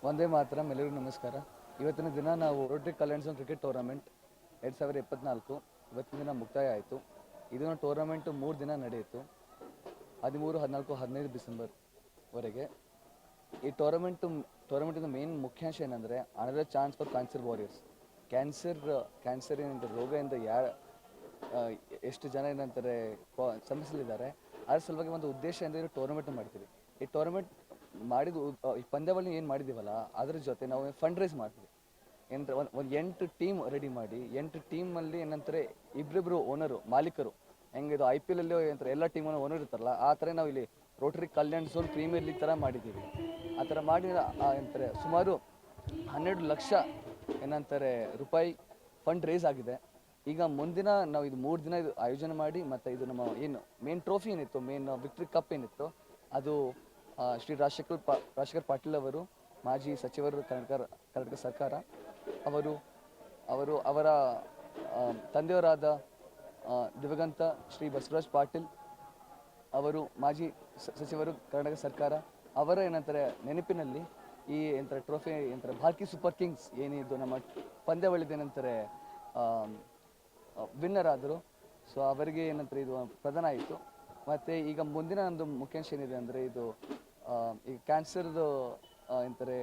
ಒಂದೇ ಮಾತ್ರ ಎಲ್ಲರಿಗೂ ನಮಸ್ಕಾರ. ಇವತ್ತಿನ ದಿನ ನಾವು ರೋಟರಿ ಕಲ್ಯಾಣ ಕ್ರಿಕೆಟ್ ಟೂರ್ನಮೆಂಟ್ 2024 ಇವತ್ತಿನ ದಿನ ಮುಕ್ತಾಯ ಆಯಿತು. ಇದನ್ನು ಟೂರ್ನಮೆಂಟ್ 3 ದಿನ ನಡೆಯಿತು. 13, 14, 15 ಡಿಸೆಂಬರ್ವರೆಗೆ. ಈ ಟೂರ್ನಮೆಂಟಿನ ಮೇನ್ ಮುಖ್ಯಾಂಶ ಏನಂದರೆ another chance for cancer warriors. Cancer ಏನಂತ ರೋಗದಿಂದ ಎಷ್ಟು ಜನ ಏನಂತಾರೆ ಸಮಸ್ಯೆಲಿದ್ದಾರೆ, ಅದ್ರ ಸಲುವಾಗಿ ಒಂದು ಉದ್ದೇಶದಿಂದ ಟೂರ್ನಮೆಂಟ್ ಮಾಡ್ತೀವಿ. ಈ ಟೂರ್ನಮೆಂಟ್ ಮಾಡಿದ್ದು ಈ ಪಂದ್ಯಾವಳಿ ಏನು ಮಾಡಿದ್ದೀವಲ್ಲ ಅದ್ರ ಜೊತೆ ನಾವು ಫಂಡ್ ರೈಸ್ ಮಾಡ್ತೀವಿ. ಏನಂದ್ರೆ ಒಂದು 8 ಟೀಮ್ ರೆಡಿ ಮಾಡಿ 8 ಟೀಮಲ್ಲಿ ಏನಂತಾರೆ ಇಬ್ಬರಿಬ್ಬರು ಓನರು ಮಾಲೀಕರು, ಹೆಂಗೆ ಇದು IPL ಅಲ್ಲಿ ಏನಂತಾರೆ ಎಲ್ಲ ಟೀಮನ್ನು ಓನರ್ ಇರ್ತಾರಲ್ಲ ಆ ಥರ ನಾವು ಇಲ್ಲಿ ರೋಟರಿ ಕಲ್ಯಾಣ ಝೋನ್ ಪ್ರೀಮಿಯರ್ ಲೀಗ್ ಥರ ಮಾಡಿದ್ದೀವಿ. ಆ ಥರ ಮಾಡಿ ಏನಂತಾರೆ ಸುಮಾರು 12 ಲಕ್ಷ ಏನಂತಾರೆ ರೂಪಾಯಿ ಫಂಡ್ ರೈಸ್ ಆಗಿದೆ. ಈಗ ಮುಂದಿನ ನಾವು ಇದು 3 ದಿನ ಇದು ಆಯೋಜನೆ ಮಾಡಿ ಮತ್ತು ಇದು ನಮ್ಮ ಏನು ಮೇನ್ ಟ್ರೋಫಿ ಏನಿತ್ತು, ಮೇನ್ ವಿಕ್ಟ್ರಿ ಕಪ್ ಏನಿತ್ತು, ಅದು ಶ್ರೀ ರಾಜಶೇಖರ್ ಪಾಟೀಲ್ ಅವರು, ಮಾಜಿ ಸಚಿವರು ಕರ್ನಾಟಕ ಸರ್ಕಾರ, ಅವರ ತಂದೆಯವರಾದ ದಿವಂಗತ ಶ್ರೀ ಬಸವರಾಜ್ ಪಾಟೀಲ್ ಅವರು, ಮಾಜಿ ಸಚಿವರು ಕರ್ನಾಟಕ ಸರ್ಕಾರ, ಅವರ ಏನಂತಾರೆ ನೆನಪಿನಲ್ಲಿ ಈ ಏನಂತಾರೆ ಟ್ರೋಫಿ ಏನಂತಾರೆ ಭಾರತಿ ಸೂಪರ್ ಕಿಂಗ್ಸ್ ಏನಿದ್ದು ನಮ್ಮ ಪಂದ್ಯಾವಳಿದು ಏನಂತಾರೆ ವಿನ್ನರ್ ಆದರು. ಸೊ ಅವರಿಗೆ ಏನಂತಾರೆ ಇದು ಪ್ರದಾನ ಆಯಿತು. ಮತ್ತು ಈಗ ಮುಂದಿನ ಒಂದು ಮುಖ್ಯಾಂಶ ಏನಿದೆ ಅಂದರೆ ಇದು ಈ ಕ್ಯಾನ್ಸರ್ದು ಏನಂತಾರೆ